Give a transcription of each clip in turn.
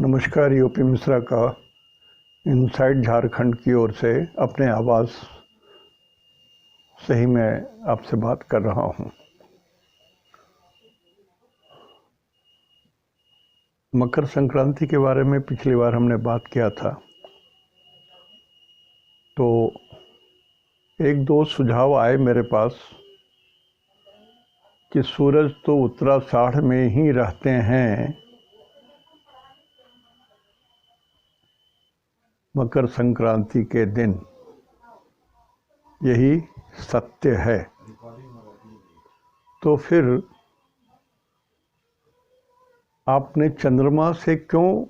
नमस्कार। यूपी मिश्रा का इनसाइड झारखंड की ओर से अपने आवाज़ से ही मैं आपसे बात कर रहा हूँ। मकर संक्रांति के बारे में पिछली बार हमने बात किया था, तो एक दो सुझाव आए मेरे पास कि सूरज तो उत्तराषाढ़ में ही रहते हैं, मकर संक्रांति के दिन, यही सत्य है। तो फिर आपने चंद्रमा से क्यों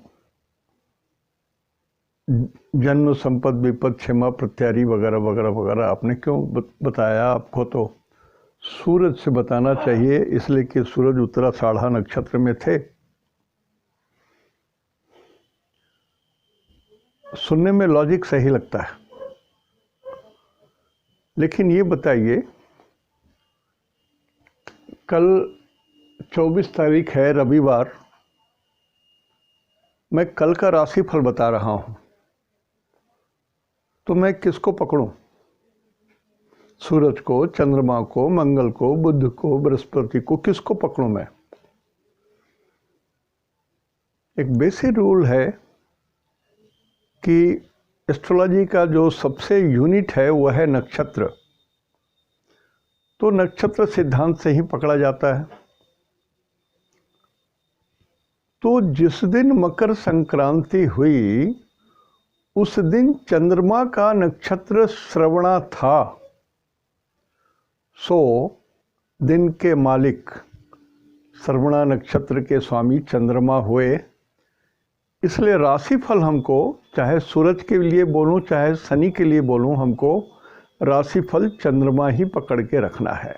जन्म संपद विपद क्षमा प्रत्यारी वगैरह वगैरह वगैरह आपने क्यों बताया? आपको तो सूरज से बताना चाहिए, इसलिए कि सूरज उत्तराषाढ़ा नक्षत्र में थे। सुनने में लॉजिक सही लगता है, लेकिन ये बताइए, कल 24 तारीख है, रविवार। मैं कल का राशिफल बता रहा हूँ, तो मैं किसको पकड़ूं? सूरज को, चंद्रमा को, मंगल को, बुध को, बृहस्पति को, किसको पकड़ूं मैं? एक बेसिक रूल है कि एस्ट्रोलॉजी का जो सबसे यूनिट है वह है नक्षत्र। तो नक्षत्र सिद्धांत से ही पकड़ा जाता है। तो जिस दिन मकर संक्रांति हुई उस दिन चंद्रमा का नक्षत्र श्रवणा था, सो दिन के मालिक श्रवणा नक्षत्र के स्वामी चंद्रमा हुए। इसलिए राशिफल हमको, चाहे सूरज के लिए बोलूं चाहे शनि के लिए बोलूं, हमको राशिफल चंद्रमा ही पकड़ के रखना है।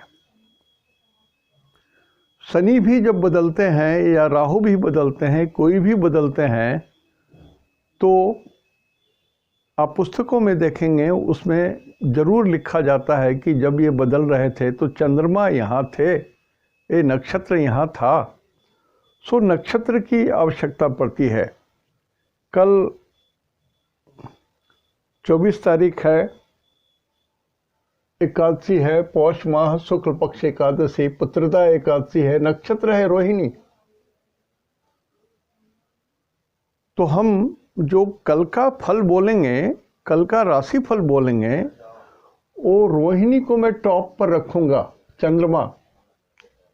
शनि भी जब बदलते हैं या राहु भी बदलते हैं, कोई भी बदलते हैं, तो आप पुस्तकों में देखेंगे उसमें ज़रूर लिखा जाता है कि जब ये बदल रहे थे तो चंद्रमा यहाँ थे, ये नक्षत्र यहाँ था। सो नक्षत्र की आवश्यकता पड़ती है। कल 24 तारीख है, एकादशी है, पौष माह शुक्ल पक्ष एकादशी, पुत्रदा एकादशी है, नक्षत्र है रोहिणी। तो हम जो कल का फल बोलेंगे, कल का राशि फल बोलेंगे, वो रोहिणी को मैं टॉप पर रखूंगा। चंद्रमा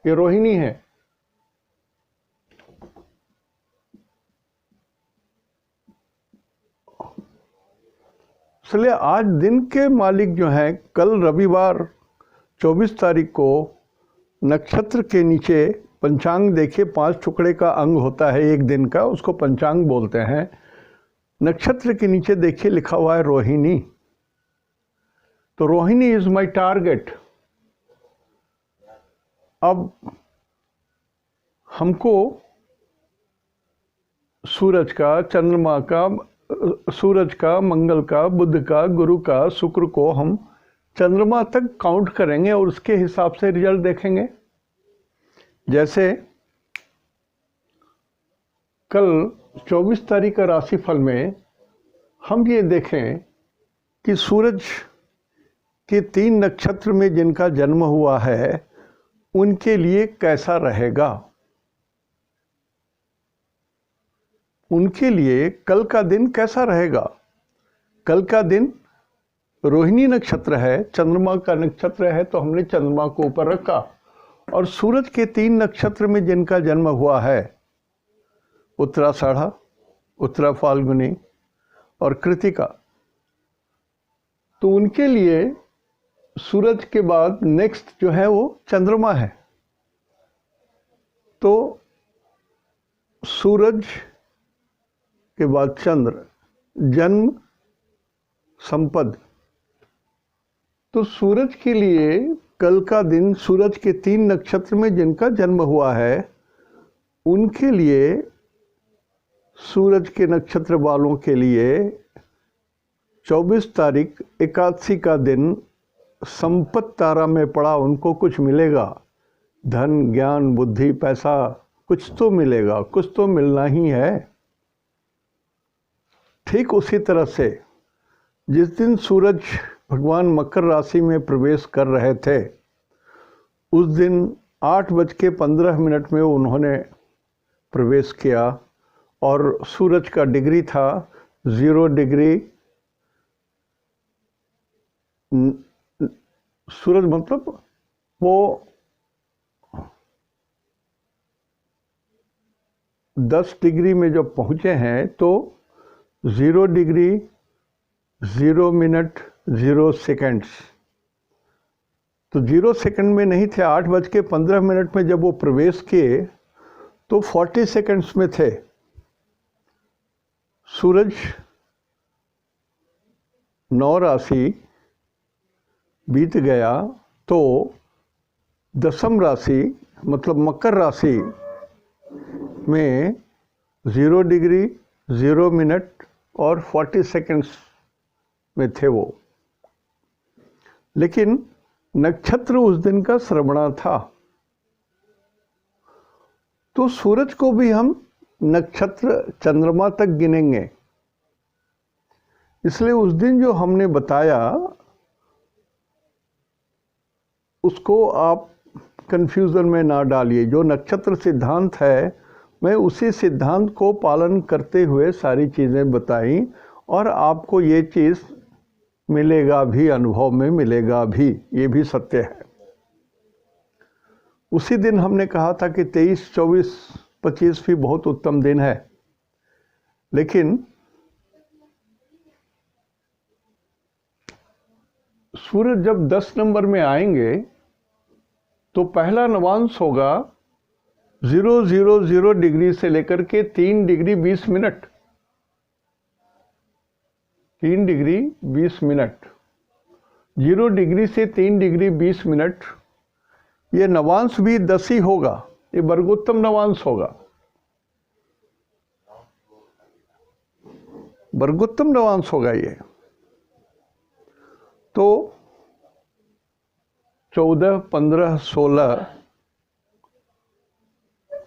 ये रोहिणी है। इसलिए आज दिन के मालिक जो हैं, कल रविवार 24 तारीख को नक्षत्र के नीचे पंचांग देखिए, 5 टुकड़े का अंग होता है एक दिन का, उसको पंचांग बोलते हैं। नक्षत्र के नीचे देखिए लिखा हुआ है रोहिणी। तो रोहिणी इज माय टारगेट। अब हमको सूरज का, चंद्रमा का, सूरज का, मंगल का, बुध का, गुरु का, शुक्र को हम चंद्रमा तक काउंट करेंगे और उसके हिसाब से रिजल्ट देखेंगे। जैसे कल 24 तारीख का राशिफल में हम ये देखें कि सूरज के 3 नक्षत्र में जिनका जन्म हुआ है उनके लिए कैसा रहेगा। उनके लिए कल का दिन कैसा रहेगा। कल का दिन रोहिणी नक्षत्र है, चंद्रमा का नक्षत्र है, तो हमने चंद्रमा को ऊपर रखा। और सूरज के 3 नक्षत्र में जिनका जन्म हुआ है, उत्तराषाढ़ा, उत्तरा फाल्गुनी और कृतिका, तो उनके लिए सूरज के बाद नेक्स्ट जो है वो चंद्रमा है। तो सूरज के बाद चंद्र, जन्म संपद। तो सूरज के लिए कल का दिन, सूरज के 3 नक्षत्र में जिनका जन्म हुआ है उनके लिए, सूरज के नक्षत्र वालों के लिए 24 तारीख एकादशी का दिन संपत तारा में पड़ा, उनको कुछ मिलेगा। धन, ज्ञान, बुद्धि, पैसा, कुछ तो मिलेगा, कुछ तो मिलना ही है। ठीक उसी तरह से जिस दिन सूरज भगवान मकर राशि में प्रवेश कर रहे थे, उस दिन 8:15 में उन्होंने प्रवेश किया और सूरज का डिग्री था 0 डिग्री। सूरज मतलब वो 10 डिग्री में जब पहुँचे हैं तो 0 डिग्री 0 मिनट 0 सेकेंड्स, तो 0 सेकंड में नहीं थे। 8:15 में जब वो प्रवेश किए तो 40 सेकंड्स में थे। सूरज 9 राशि बीत गया तो 10वीं राशि मतलब मकर राशि में 0 डिग्री 0 मिनट और 40 सेकंड्स में थे वो। लेकिन नक्षत्र उस दिन का श्रवणा था, तो सूरज को भी हम नक्षत्र चंद्रमा तक गिनेंगे। इसलिए उस दिन जो हमने बताया उसको आप कंफ्यूजन में ना डालिए। जो नक्षत्र सिद्धांत है, मैं उसी सिद्धांत को पालन करते हुए सारी चीज़ें बताई और आपको ये चीज़ मिलेगा भी, अनुभव में मिलेगा भी, ये भी सत्य है। उसी दिन हमने कहा था कि 23, 24, 25 भी बहुत उत्तम दिन है, लेकिन सूरज जब 10 नंबर में आएंगे तो पहला नवांश होगा 000 डिग्री से लेकर के 3 degree 20 minute. 3 degree 20 minute, 0 degree से 3 डिग्री 20 मिनट, ये नवांश भी 10 ही होगा, ये वर्गोत्तम नवांश होगा। वर्गोत्तम नवांश होगा ये। तो 14, 15, 16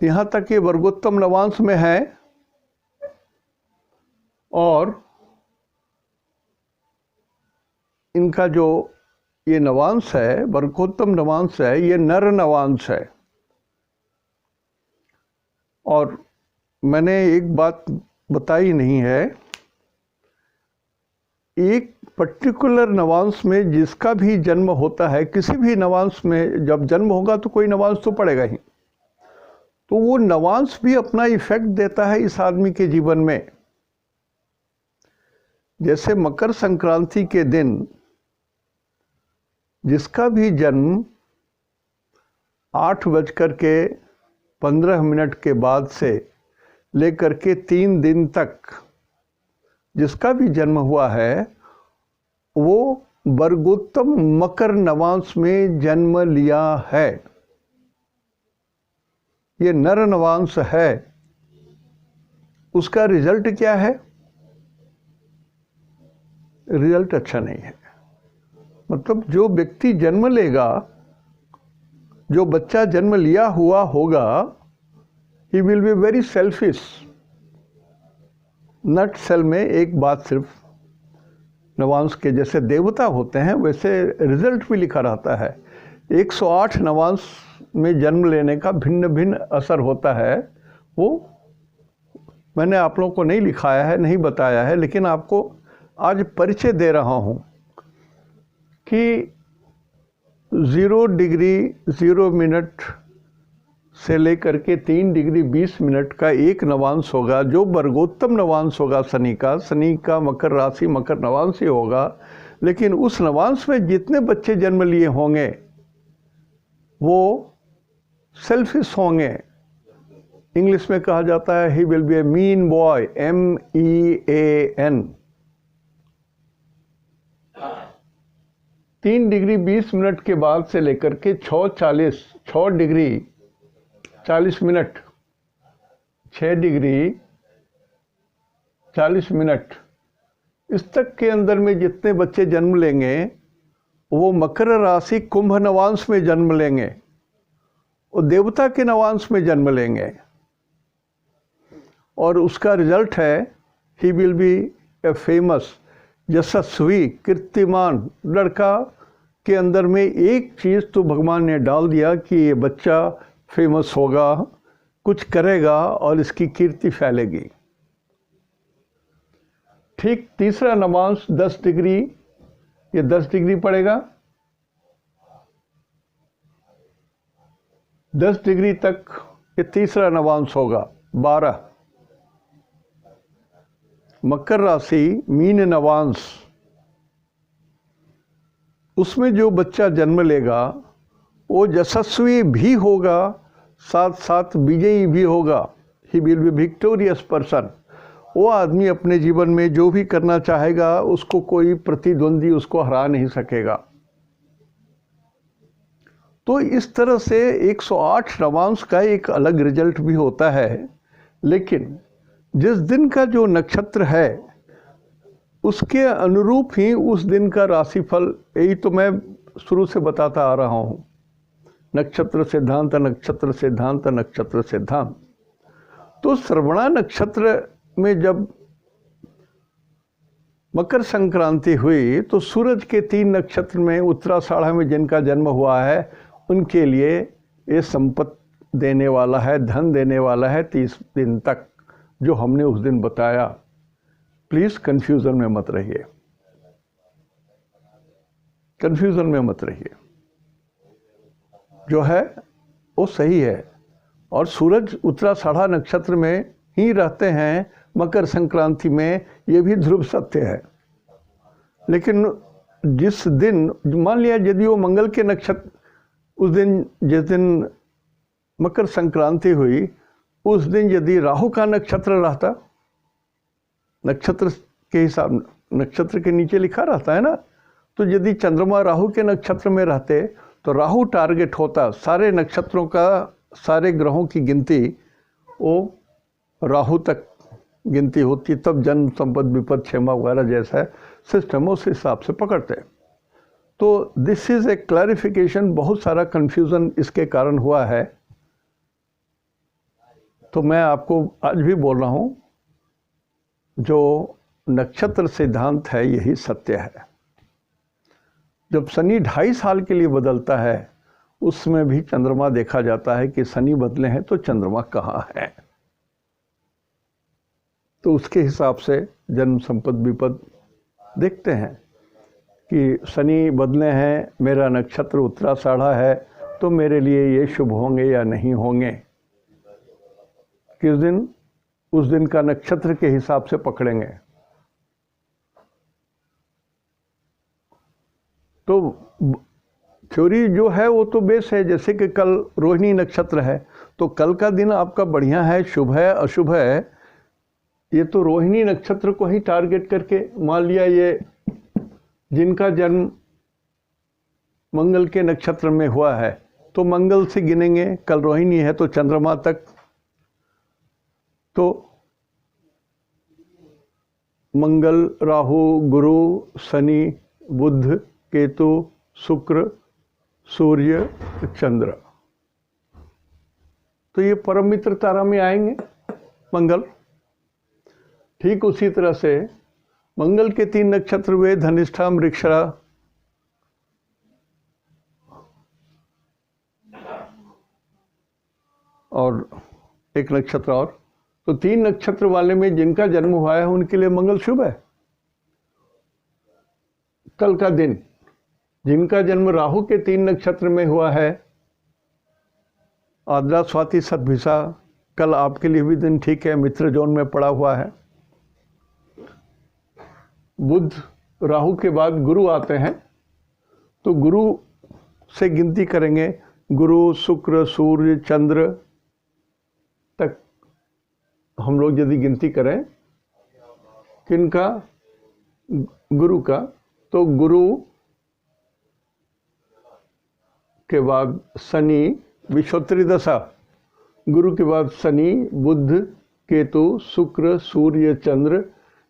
यहाँ तक ये वर्गोत्तम नवांश में है और इनका जो ये नवांश है, वर्गोत्तम नवांश है, ये नर नवांश है। और मैंने एक बात बताई नहीं है, एक पर्टिकुलर नवांश में जिसका भी जन्म होता है, किसी भी नवांश में जब जन्म होगा तो कोई नवांश तो पड़ेगा ही, तो वो नवांश भी अपना इफेक्ट देता है इस आदमी के जीवन में। जैसे मकर संक्रांति के दिन जिसका भी जन्म 8:15 के बाद से लेकर के 3 दिन तक जिसका भी जन्म हुआ है, वो वर्गोत्तम मकर नवांश में जन्म लिया है। ये नर नवांश है। उसका रिजल्ट क्या है? रिजल्ट अच्छा नहीं है। मतलब जो व्यक्ति जन्म लेगा, जो बच्चा जन्म लिया हुआ होगा, he will be very selfish. Nutshell में एक बात सिर्फ, नवांश के जैसे देवता होते हैं वैसे रिजल्ट भी लिखा रहता है। 108 नवांश में जन्म लेने का भिन्न भिन्न असर होता है। वो मैंने आप लोगों को नहीं लिखाया है, नहीं बताया है, लेकिन आपको आज परिचय दे रहा हूँ कि 0 डिग्री 0 मिनट से लेकर के 3 डिग्री 20 मिनट का एक नवांश होगा, जो वर्गोत्तम नवांश होगा शनि का मकर राशि मकर नवांश ही होगा। लेकिन उस नवांश में जितने बच्चे जन्म लिए होंगे वो सेल्फिश होंगे। इंग्लिश में कहा जाता है he will be A mean boy, MEAN। 3 degree 20 minute के बाद से लेकर के 6 डिग्री 40 मिनट, 6 डिग्री 40 मिनट, इस तक के अंदर में जितने बच्चे जन्म लेंगे वो मकर राशि कुंभ नवांश में जन्म लेंगे, वो देवता के नवांश में जन्म लेंगे। और उसका रिजल्ट है he will be a famous, यशस्वी, कीर्तिमान लड़का के अंदर में एक चीज़ तो भगवान ने डाल दिया कि ये बच्चा फेमस होगा, कुछ करेगा और इसकी कीर्ति फैलेगी। ठीक तीसरा नवांश 10 डिग्री, ये 10 डिग्री पड़ेगा, 10 डिग्री तक ये तीसरा नवांश होगा। 12 मकर राशि मीन नवांश, उसमें जो बच्चा जन्म लेगा वो यशस्वी भी होगा, साथ साथ विजयी भी होगा। He will B victorious person. वो आदमी अपने जीवन में जो भी करना चाहेगा उसको कोई प्रतिद्वंदी उसको हरा नहीं सकेगा। तो इस तरह से 108 नवांश का एक अलग रिजल्ट भी होता है। लेकिन जिस दिन का जो नक्षत्र है उसके अनुरूप ही उस दिन का राशिफल, यही तो मैं शुरू से बताता आ रहा हूँ। नक्षत्र सिद्धांत, नक्षत्र सिद्धांत, नक्षत्र सिद्धांत। तो श्रवणा नक्षत्र में जब मकर संक्रांति हुई तो सूरज के 3 नक्षत्र में उत्तराषाढ़ में जिनका जन्म हुआ है उनके लिए ये संपत्ति देने वाला है, धन देने वाला है 30 दिन तक, जो हमने उस दिन बताया। प्लीज़ कंफ्यूजन में मत रहिए, कंफ्यूजन में मत रहिए, जो है वो सही है। और सूरज उत्तराषाढ़ा नक्षत्र में ही रहते हैं मकर संक्रांति में, ये भी ध्रुव सत्य है। लेकिन जिस दिन मान लिया यदि वो मंगल के नक्षत्र, उस दिन जिस दिन मकर संक्रांति हुई उस दिन यदि राहु का नक्षत्र रहता, नक्षत्र के हिसाब, नक्षत्र के नीचे लिखा रहता है ना, तो यदि चंद्रमा राहु के नक्षत्र में रहते तो राहु टारगेट होता। सारे नक्षत्रों का, सारे ग्रहों की गिनती वो राहु तक गिनती होती, तब जन्म, संपद, विपद, क्षेमा वगैरह जैसा सिस्टम उस हिसाब से पकड़ते। तो दिस इज़ ए क्लैरिफिकेशन। बहुत सारा कन्फ्यूज़न इसके कारण हुआ है। तो मैं आपको आज भी बोल रहा हूँ, जो नक्षत्र सिद्धांत है यही सत्य है। जब शनि 2.5 साल के लिए बदलता है उसमें भी चंद्रमा देखा जाता है कि शनि बदले हैं तो चंद्रमा कहाँ है। तो उसके हिसाब से जन्म, संपद, विपद देखते हैं कि शनि बदले हैं, मेरा नक्षत्र उत्तराषाढ़ा है तो मेरे लिए ये शुभ होंगे या नहीं होंगे। किस दिन, उस दिन का नक्षत्र के हिसाब से पकड़ेंगे। तो थ्योरी जो है वो तो बेस है। जैसे कि कल रोहिणी नक्षत्र है तो कल का दिन आपका बढ़िया है, शुभ है, अशुभ है, ये तो रोहिणी नक्षत्र को ही टारगेट करके मान लिया। ये जिनका जन्म मंगल के नक्षत्र में हुआ है तो मंगल से गिनेंगे, कल रोहिणी है तो चंद्रमा तक। तो मंगल, राहु, गुरु, शनि, बुध, केतु, शुक्र, सूर्य, चंद्र, तो ये परम मित्र तारा में आएंगे मंगल। ठीक उसी तरह से मंगल के 3 नक्षत्र हुए, धनिष्ठा, मृगशिरा, और एक नक्षत्र और। तो 3 नक्षत्र वाले में जिनका जन्म हुआ है उनके लिए मंगल शुभ है। कल का दिन जिनका जन्म राहु के 3 नक्षत्र में हुआ है, आद्रा, स्वाति, शतभिषा, कल आपके लिए भी दिन ठीक है, मित्र जोन में पड़ा हुआ है। बुध, राहु के बाद गुरु आते हैं तो गुरु से गिनती करेंगे, गुरु, शुक्र, सूर्य, चंद्र तक हम लोग यदि गिनती करें किनका, गुरु का, तो गुरु के बाद शनि, विश्वोत्तरी दशा, गुरु के बाद शनि, बुध, केतु, शुक्र, सूर्य, चंद्र,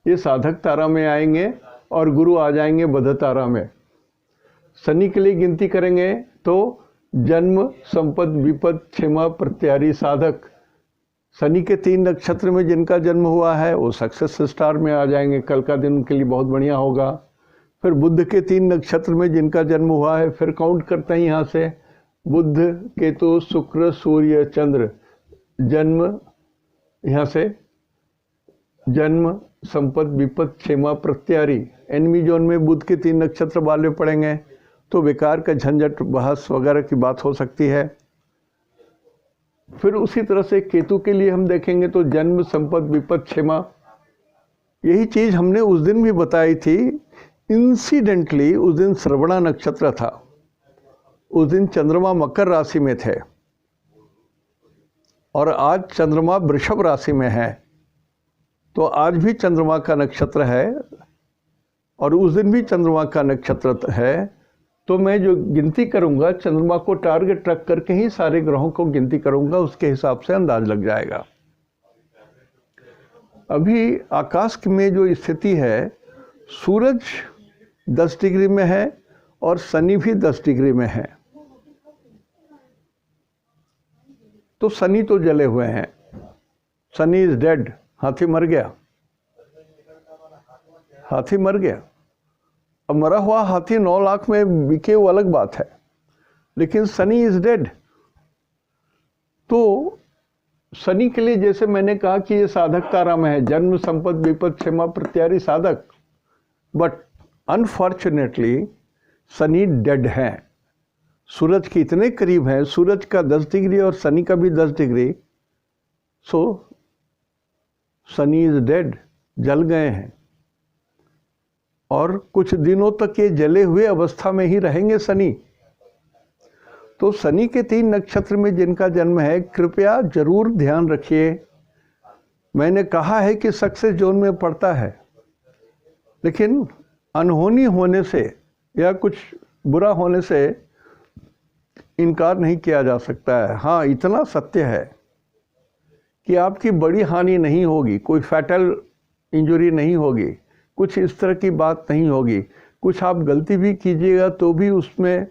ये साधक तारा में आएंगे और गुरु आ जाएंगे बध तारा में। शनि के लिए गिनती करेंगे तो जन्म, संपद, विपद, क्षेमा, प्रत्यारी, साधक, शनि के 3 नक्षत्र में जिनका जन्म हुआ है वो सक्सेस स्टार में आ जाएंगे, कल का दिन उनके लिए बहुत बढ़िया होगा। फिर बुध के 3 नक्षत्र में जिनका जन्म हुआ है, फिर काउंट करते हैं यहाँ से, बुध, केतु, शुक्र, सूर्य, चंद्र, जन्म, यहाँ से जन्म, संपत, विपत, क्षेमा, प्रत्यारी, एनिमी जोन में बुध के 3 नक्षत्र वाले पड़ेंगे तो बेकार का झंझट बहस वगैरह की बात हो सकती है। फिर उसी तरह से केतु के लिए हम देखेंगे तो जन्म, संपत, विपत, क्षेमा, यही चीज हमने उस दिन भी बताई थी। इंसिडेंटली उस दिन श्रवणा नक्षत्र था, उस दिन चंद्रमा मकर राशि में थे और आज चंद्रमा वृषभ राशि में है, तो आज भी चंद्रमा का नक्षत्र है और उस दिन भी चंद्रमा का नक्षत्र है। तो मैं जो गिनती करूंगा चंद्रमा को टारगेट रख करके ही सारे ग्रहों को गिनती करूंगा, उसके हिसाब से अंदाज लग जाएगा। अभी आकाश में जो स्थिति है, सूरज 10 डिग्री में है और शनि भी 10 डिग्री में है, तो शनि तो जले हुए हैं, शनि इज डेड, हाथी मर गया, हाथी मर गया। अब मरा हुआ हाथी 9 लाख में बिके वो अलग बात है, लेकिन शनि इज डेड। तो शनि के लिए जैसे मैंने कहा कि ये साधक तारा में है, जन्म, संपत, विपत, क्षेमा, प्रत्यारी, साधक, बट अनफॉर्चुनेटली शनि डेड है, सूरज के इतने करीब है, सूरज का 10 डिग्री और शनि का भी 10 degree, so Shani is dead, जल गए हैं और कुछ दिनों तक ये जले हुए अवस्था में ही रहेंगे शनि। तो शनि के 3 नक्षत्र में जिनका जन्म है, कृपया जरूर ध्यान रखिए। मैंने कहा है कि सक्सेस जोन में पड़ता है, लेकिन अनहोनी होने से या कुछ बुरा होने से इनकार नहीं किया जा सकता है। हाँ, इतना सत्य है कि आपकी बड़ी हानि नहीं होगी, कोई फैटल इंजरी नहीं होगी, कुछ इस तरह की बात नहीं होगी। कुछ आप गलती भी कीजिएगा तो भी उसमें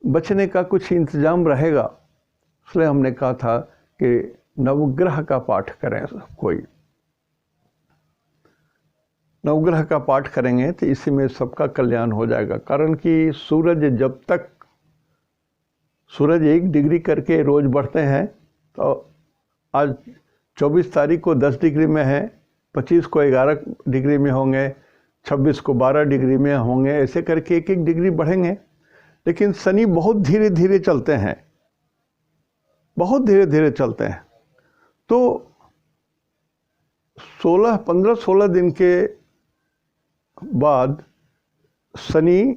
बचने का कुछ इंतजाम रहेगा। इसलिए हमने कहा था कि नवग्रह का पाठ करें, कोई नवग्रह का पाठ करेंगे तो इसी में सबका कल्याण हो जाएगा। कारण कि सूरज जब तक सूरज 1 डिग्री करके रोज बढ़ते हैं, तो आज 24 तारीख को 10 डिग्री में है, 25 को 11 डिग्री में होंगे, 26 को 12 डिग्री में होंगे, ऐसे करके 1-1 डिग्री बढ़ेंगे। लेकिन शनि बहुत धीरे धीरे चलते हैं, बहुत धीरे धीरे चलते हैं। तो 15-16 दिन के बाद शनि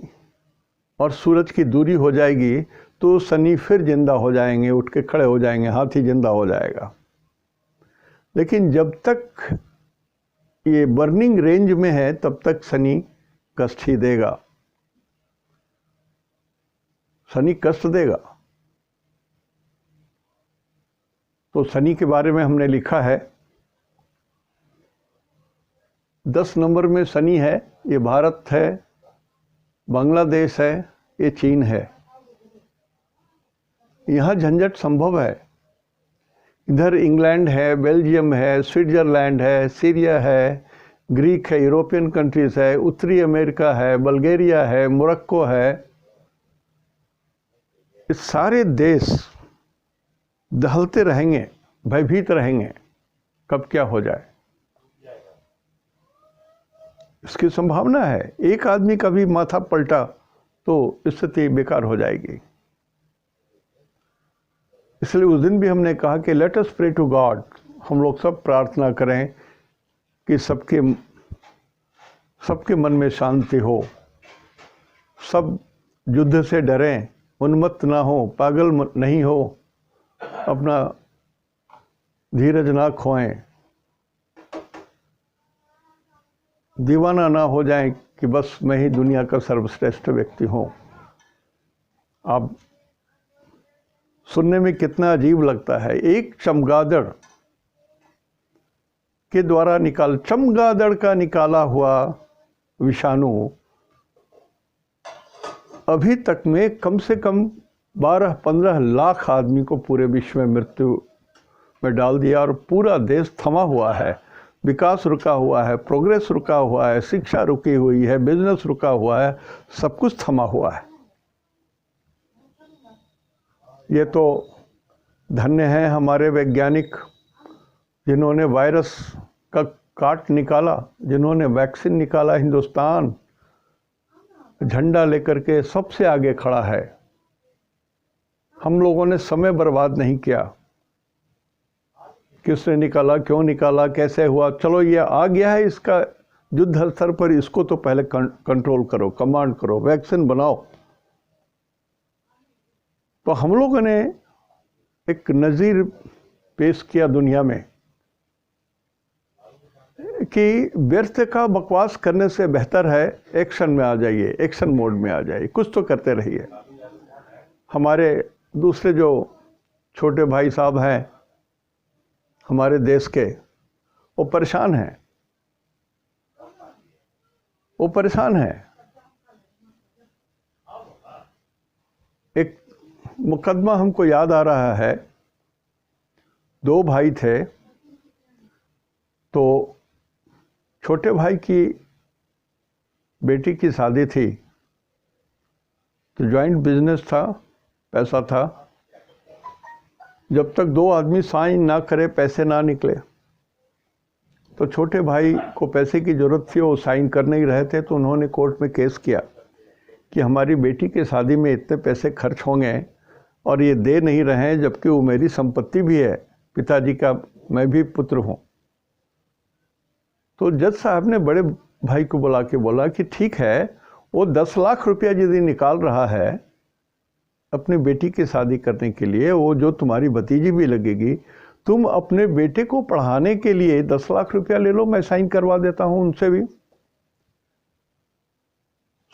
और सूरज की दूरी हो जाएगी, तो शनि फिर जिंदा हो जाएंगे, उठ के खड़े हो जाएंगे, हाथी जिंदा हो जाएगा। लेकिन जब तक ये बर्निंग रेंज में है तब तक शनि कष्ट ही देगा, शनि कष्ट देगा। तो शनि के बारे में हमने लिखा है, 10 नंबर में शनि है, ये भारत है, बांग्लादेश है, ये चीन है। यहाँ झंझट संभव है। इधर इंग्लैंड है, बेल्जियम है, स्विट्जरलैंड है, सीरिया है, ग्रीक है, यूरोपियन कंट्रीज है, उत्तरी अमेरिका है, बल्गेरिया है, मोरक्को है। इस सारे देश दहलते रहेंगे, भयभीत रहेंगे, कब क्या हो जाए इसकी संभावना है। एक आदमी का भी माथा पलटा तो स्थिति बेकार हो जाएगी। इसलिए उस दिन भी हमने कहा कि let us pray to God, हम लोग सब प्रार्थना करें कि सबके मन में शांति हो, सब युद्ध से डरें, उन्मत्त ना हो, पागल नहीं हो, अपना धीरज ना खोएं, दीवाना ना हो जाएं कि बस मैं ही दुनिया का सर्वश्रेष्ठ व्यक्ति हूँ। आप सुनने में कितना अजीब लगता है, एक चमगादड़ के द्वारा चमगादड़ का निकाला हुआ विषाणु अभी तक में कम से कम 12-15 लाख आदमी को पूरे विश्व में मृत्यु में डाल दिया और पूरा देश थमा हुआ है, विकास रुका हुआ है, प्रोग्रेस रुका हुआ है, शिक्षा रुकी हुई है, बिजनेस रुका हुआ है, सब कुछ थमा हुआ है। ये तो धन्य है हमारे वैज्ञानिक जिन्होंने वायरस का काट निकाला, जिन्होंने वैक्सीन निकाला। हिंदुस्तान झंडा लेकर के सबसे आगे खड़ा है। हम लोगों ने समय बर्बाद नहीं किया, किसने निकाला, क्यों निकाला, कैसे हुआ, चलो ये आ गया है, इसका युद्ध स्तर पर इसको तो पहले कंट्रोल करो, कमांड करो, वैक्सीन बनाओ। तो हम लोगों ने एक नज़ीर पेश किया दुनिया में कि व्यर्थ का बकवास करने से बेहतर है एक्शन में आ जाइए, एक्शन मोड में आ जाइए, कुछ तो करते रहिए। हमारे दूसरे जो छोटे भाई साहब हैं हमारे देश के, वो परेशान हैं, वो परेशान हैं। एक मुकदमा हमको याद आ रहा है, दो भाई थे, तो छोटे भाई की बेटी की शादी थी, तो जॉइंट बिजनेस था, पैसा था। जब तक दो आदमी साइन ना करे, पैसे ना निकले, तो छोटे भाई को पैसे की ज़रूरत थी, वो साइन कर नहीं रहे थे, तो उन्होंने कोर्ट में केस किया कि हमारी बेटी के शादी में इतने पैसे खर्च होंगे और ये दे नहीं रहे हैं, जबकि वो मेरी संपत्ति भी है, पिताजी का, मैं भी पुत्र हूँ। तो जज साहब ने बड़े भाई को बुला के बोला कि ठीक है, वो 10 लाख रुपया यदि निकाल रहा है अपनी बेटी की शादी करने के लिए, वो जो तुम्हारी भतीजी भी लगेगी, तुम अपने बेटे को पढ़ाने के लिए 10 लाख रुपया ले लो, मैं साइन करवा देता हूं उनसे भी।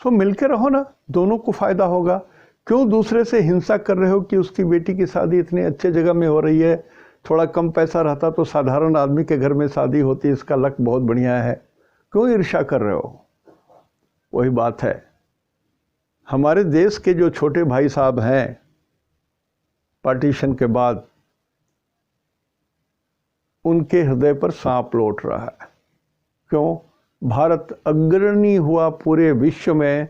सो मिलके रहो ना, दोनों को फायदा होगा। क्यों दूसरे से हिंसा कर रहे हो कि उसकी बेटी की शादी इतनी अच्छे जगह में हो रही है, थोड़ा कम पैसा रहता तो साधारण आदमी के घर में शादी होती, इसका लक बहुत बढ़िया है, क्यों ईर्ष्या कर रहे हो? वही बात है, हमारे देश के जो छोटे भाई साहब हैं पार्टीशन के बाद, उनके हृदय पर सांप लौट रहा है। क्यों? भारत अग्रणी हुआ पूरे विश्व में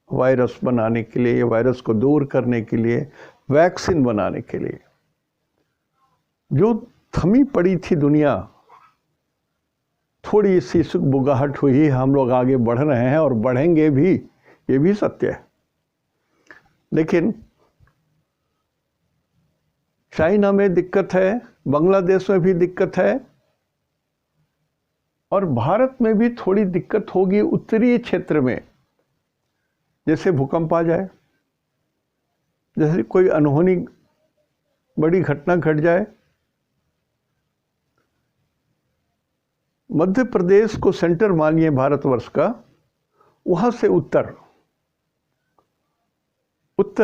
वायरस बनाने के लिए, वायरस को दूर करने के लिए, वैक्सीन बनाने के लिए। जो थमी पड़ी थी दुनिया, थोड़ी सी सुगबुगाहट हुई, हम लोग आगे बढ़ रहे हैं और बढ़ेंगे भी, ये भी सत्य है। लेकिन चाइना में दिक्कत है, बांग्लादेश में भी दिक्कत है, और भारत में भी थोड़ी दिक्कत होगी उत्तरी क्षेत्र में। जैसे भूकंप आ जाए, जैसे कोई अनहोनी बड़ी घटना घट जाए। मध्य प्रदेश को सेंटर मानिए भारतवर्ष का, वहां से उत्तर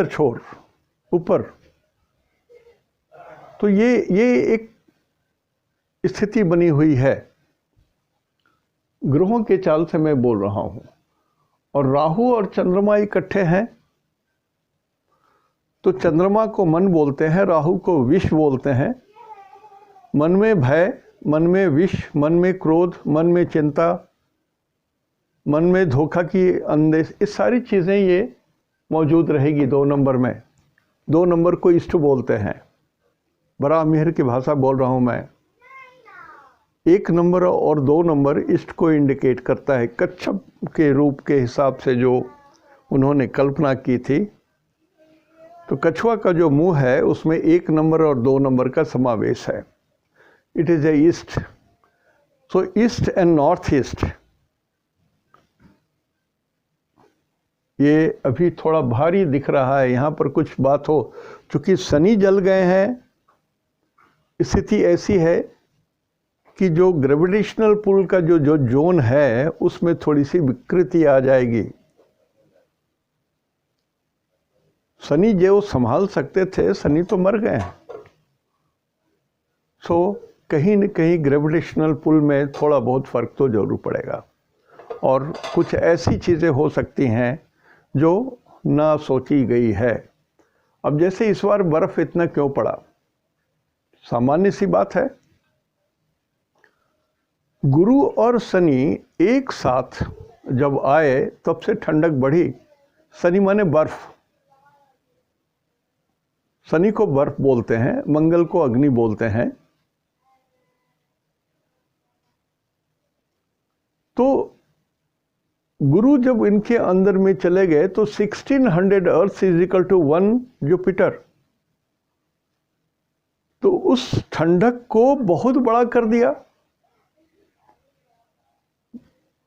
छोर ऊपर, तो ये एक स्थिति बनी हुई है। ग्रहों के चाल से मैं बोल रहा हूं, और राहु और चंद्रमा इकट्ठे हैं, तो चंद्रमा को मन बोलते हैं, राहु को विष बोलते हैं। मन में भय, मन में विष, मन में क्रोध, मन में चिंता, मन में धोखा की अंदेश, इस सारी चीज़ें ये मौजूद रहेगी 2 नंबर में। 2 नंबर को इष्ट बोलते हैं, बड़ा मेहर की भाषा बोल रहा हूँ मैं। 1 नंबर और 2 नंबर इष्ट को इंडिकेट करता है। कच्छप के रूप के हिसाब से जो उन्होंने कल्पना की थी, तो कछुआ का जो मुंह है उसमें 1 नंबर और 2 नंबर का समावेश है। It is a east, so east and north east. ये अभी थोड़ा भारी दिख रहा है, यहाँ पर कुछ बात हो, चूँकि शनि जल गए हैं, स्थिति ऐसी है कि जो ग्रेविटेशनल पुल का जो जोन है उसमें थोड़ी सी विकृति आ जाएगी। शनि जो संभाल सकते थे, शनि तो मर गए हैं। सो कहीं न कहीं ग्रेविटेशनल पुल में थोड़ा बहुत फर्क तो जरूर पड़ेगा, और कुछ ऐसी चीज़ें हो सकती हैं जो ना सोची गई है। अब जैसे इस बार बर्फ़ इतना क्यों पड़ा, सामान्य सी बात है। गुरु और शनि एक साथ जब आए तब से ठंडक बढ़ी। शनि माने बर्फ, शनि को बर्फ बोलते हैं, मंगल को अग्नि बोलते हैं। तो गुरु जब इनके अंदर में चले गए तो 1600 earth is equal to 1 Jupiter. तो उस ठंडक को बहुत बड़ा कर दिया।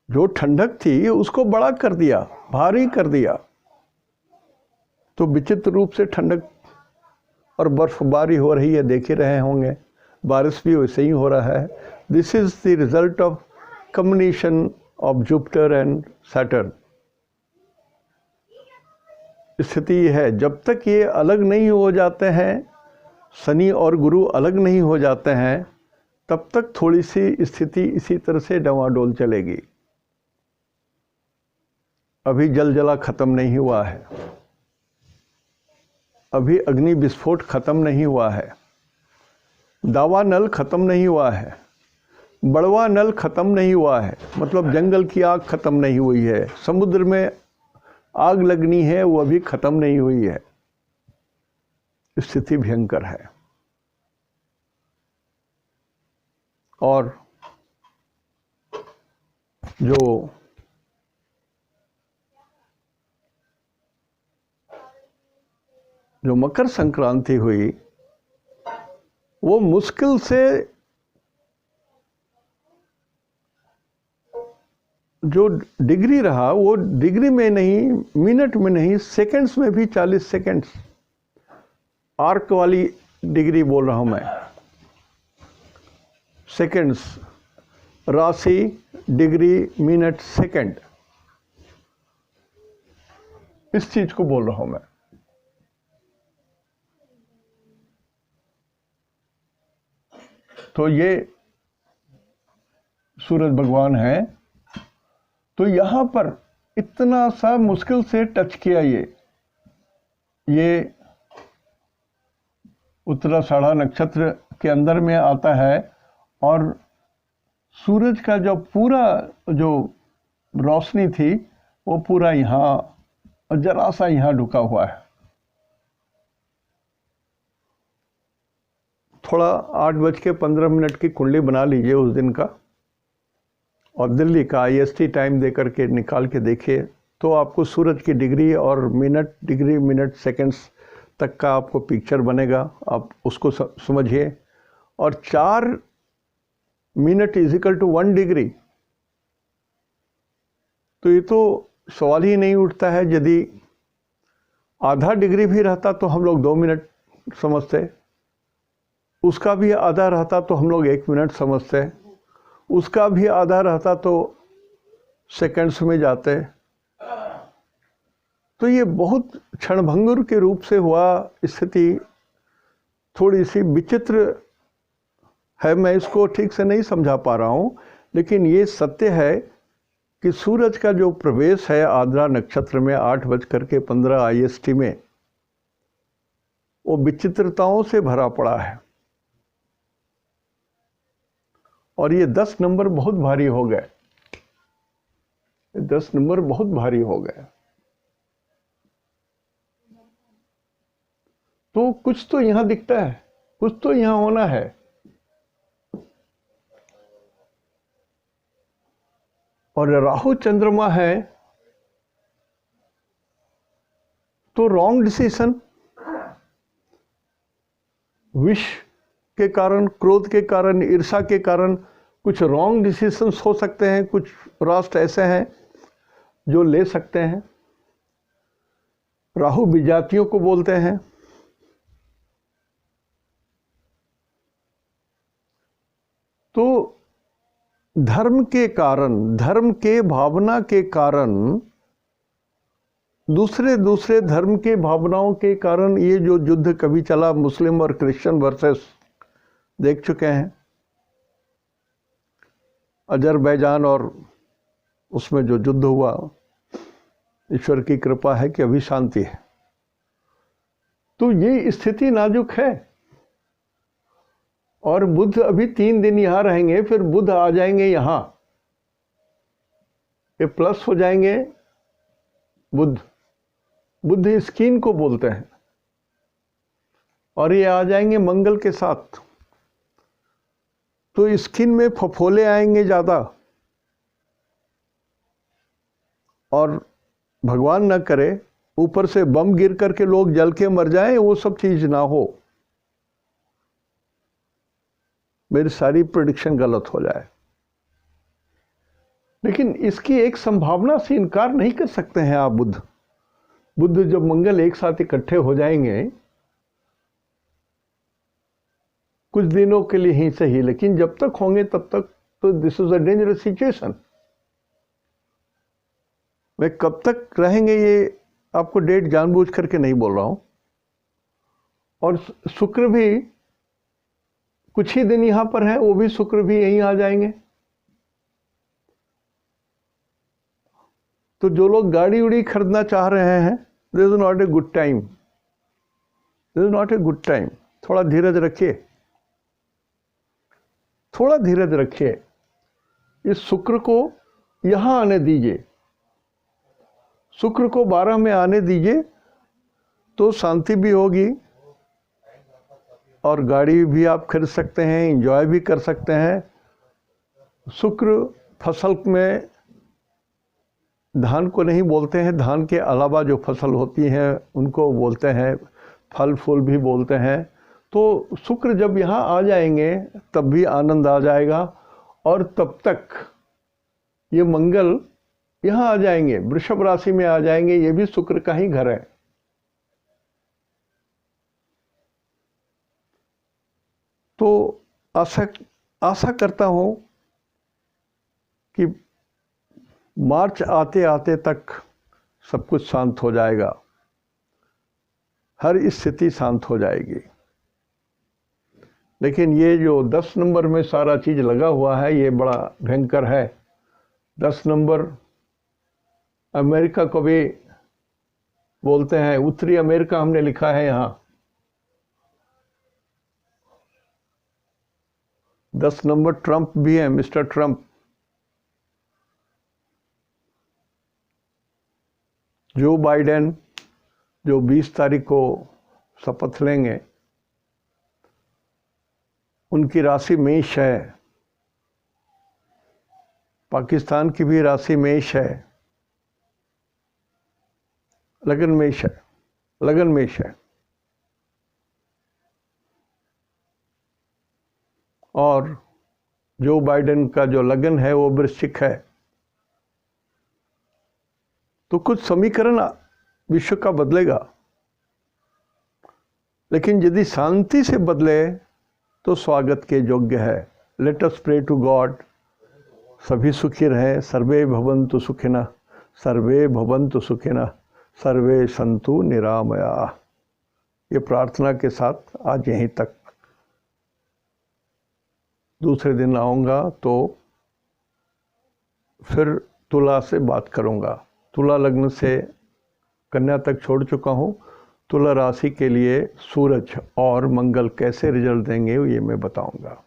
जो ठंडक थी उसको बड़ा कर दिया, भारी कर दिया। तो विचित्र रूप से ठंडक और बर्फबारी हो रही है, देख ही रहे होंगे। बारिश भी वैसे ही हो रहा है। This is the result of combination of Jupiter and Saturn. स्थिति यह है, जब तक ये अलग नहीं हो जाते हैं, शनि और गुरु अलग नहीं हो जाते हैं, तब तक थोड़ी सी स्थिति इसी तरह से डवाडोल चलेगी। अभी जल खत्म नहीं हुआ है, अभी अग्नि विस्फोट खत्म नहीं हुआ है, दावा नल खत्म नहीं हुआ है, बड़वा नल खत्म नहीं हुआ है, मतलब जंगल की आग खत्म नहीं हुई है, समुद्र में आग लगनी है वो अभी खत्म नहीं हुई है। स्थिति भयंकर है। और जो मकर संक्रांति हुई वो मुश्किल से जो डिग्री रहा वो डिग्री में नहीं, मिनट में नहीं, सेकंड्स में भी 40 सेकंड्स। आर्क वाली डिग्री बोल रहा हूं मैं, सेकंड्स, राशि, डिग्री, मिनट, सेकंड, इस चीज को बोल रहा हूं मैं। तो ये सूरज भगवान है। तो यहां पर इतना सा मुश्किल से टच किया। ये उत्तराषाढ़ा नक्षत्र के अंदर में आता है और सूरज का जो पूरा जो रोशनी थी वो पूरा यहाँ जरा सा यहाँ ढुका हुआ है। थोड़ा 8:15 की कुंडली बना लीजिए उस दिन का और दिल्ली का IST टाइम दे करके निकाल के देखिए, तो आपको सूरज की डिग्री और मिनट, डिग्री, मिनट, सेकंड्स तक का आपको पिक्चर बनेगा। आप उसको समझिए। और 4 minute is equal to 1 degree. तो ये तो सवाल ही नहीं उठता है। यदि आधा डिग्री भी रहता तो हम लोग 2 मिनट समझते, उसका भी आधा रहता तो हम लोग 1 मिनट समझते, उसका भी आधा रहता तो सेकंड्स में जाते। तो ये बहुत क्षणभंगुर के रूप से हुआ। स्थिति थोड़ी सी विचित्र है, मैं इसको ठीक से नहीं समझा पा रहा हूँ, लेकिन ये सत्य है कि सूरज का जो प्रवेश है आद्रा नक्षत्र में 8:15 IST में, वो विचित्रताओं से भरा पड़ा है। और ये 10 नंबर बहुत भारी हो गए, 10 नंबर बहुत भारी हो गए। तो कुछ तो यहां दिखता है, कुछ तो यहां होना है। और राहु चंद्रमा है तो रॉन्ग डिसीजन, विष के कारण, क्रोध के कारण, ईर्षा के कारण कुछ रॉन्ग डिसीजंस हो सकते हैं। कुछ राष्ट्र ऐसे हैं जो ले सकते हैं। राहु विजातियों को बोलते हैं। तो धर्म के कारण, धर्म के भावना के कारण, दूसरे धर्म के भावनाओं के कारण ये जो युद्ध कभी चला, मुस्लिम और क्रिश्चियन वर्सेस, देख चुके हैं। अजरबैजान और उसमें जो युद्ध हुआ, ईश्वर की कृपा है कि अभी शांति है। तो ये स्थिति नाजुक है। और बुध अभी 3 दिन यहाँ रहेंगे, फिर बुध आ जाएंगे यहाँ, ये प्लस हो जाएंगे। बुध स्किन को बोलते हैं, और ये आ जाएंगे मंगल के साथ, तो स्किन में फफोले आएंगे ज़्यादा, और भगवान न करे ऊपर से बम गिर करके लोग जल के मर जाएं, वो सब चीज़ ना हो, मेरी सारी प्रेडिक्शन गलत हो जाए। लेकिन इसकी एक संभावना से इनकार नहीं कर सकते हैं आप। बुध जब मंगल एक साथ इकट्ठे हो जाएंगे, कुछ दिनों के लिए ही सही, लेकिन जब तक होंगे तब तक तो this is a dangerous situation. मैं कब तक रहेंगे ये आपको डेट जानबूझ करके नहीं बोल रहा हूं। और शुक्र भी कुछ ही दिन यहां पर है, वो भी शुक्र भी यहीं आ जाएंगे। तो जो लोग गाड़ी उड़ी खरीदना चाह रहे हैं, this is not a good time, this is not a good time. थोड़ा धीरज रखिए, थोड़ा धीरज रखिए। इस शुक्र को यहां आने दीजिए, शुक्र को 12 में आने दीजिए, तो शांति भी होगी और गाड़ी भी आप खरीद सकते हैं, एंजॉय भी कर सकते हैं। शुक्र फसल में, धान को नहीं बोलते हैं, धान के अलावा जो फसल होती हैं उनको बोलते हैं, फल फूल भी बोलते हैं। तो शुक्र जब यहाँ आ जाएंगे तब भी आनंद आ जाएगा, और तब तक ये मंगल यहाँ आ जाएंगे, वृषभ राशि में आ जाएंगे, ये भी शुक्र का ही घर है। तो आशा करता हूँ कि मार्च आते आते तक सब कुछ शांत हो जाएगा, हर स्थिति शांत हो जाएगी। लेकिन ये जो 10 नंबर में सारा चीज़ लगा हुआ है, ये बड़ा भयंकर है। 10 नंबर अमेरिका को भी बोलते हैं, उत्तरी अमेरिका हमने लिखा है यहाँ। 10 नंबर ट्रंप भी है, मिस्टर ट्रंप, जो बाइडेन जो 20 तारीख को शपथ लेंगे, उनकी राशि मेष है। पाकिस्तान की भी राशि मेष है, लगन मेष है, लगन मेष है। और जो बाइडेन का जो लगन है वो वृश्चिक है। तो कुछ समीकरण विश्व का बदलेगा, लेकिन यदि शांति से बदले तो स्वागत के योग्य है। Let us pray to God, सभी सुखी रहें। सर्वे भवन्तु सुखिनः, सर्वे भवन्तु सुखिनः, सर्वे सन्तु निरामया। ये प्रार्थना के साथ आज यहीं तक। दूसरे दिन आऊँगा तो फिर तुला से बात करूँगा। तुला लग्न से कन्या तक छोड़ चुका हूँ। तुला राशि के लिए सूरज और मंगल कैसे रिजल्ट देंगे ये मैं बताऊँगा।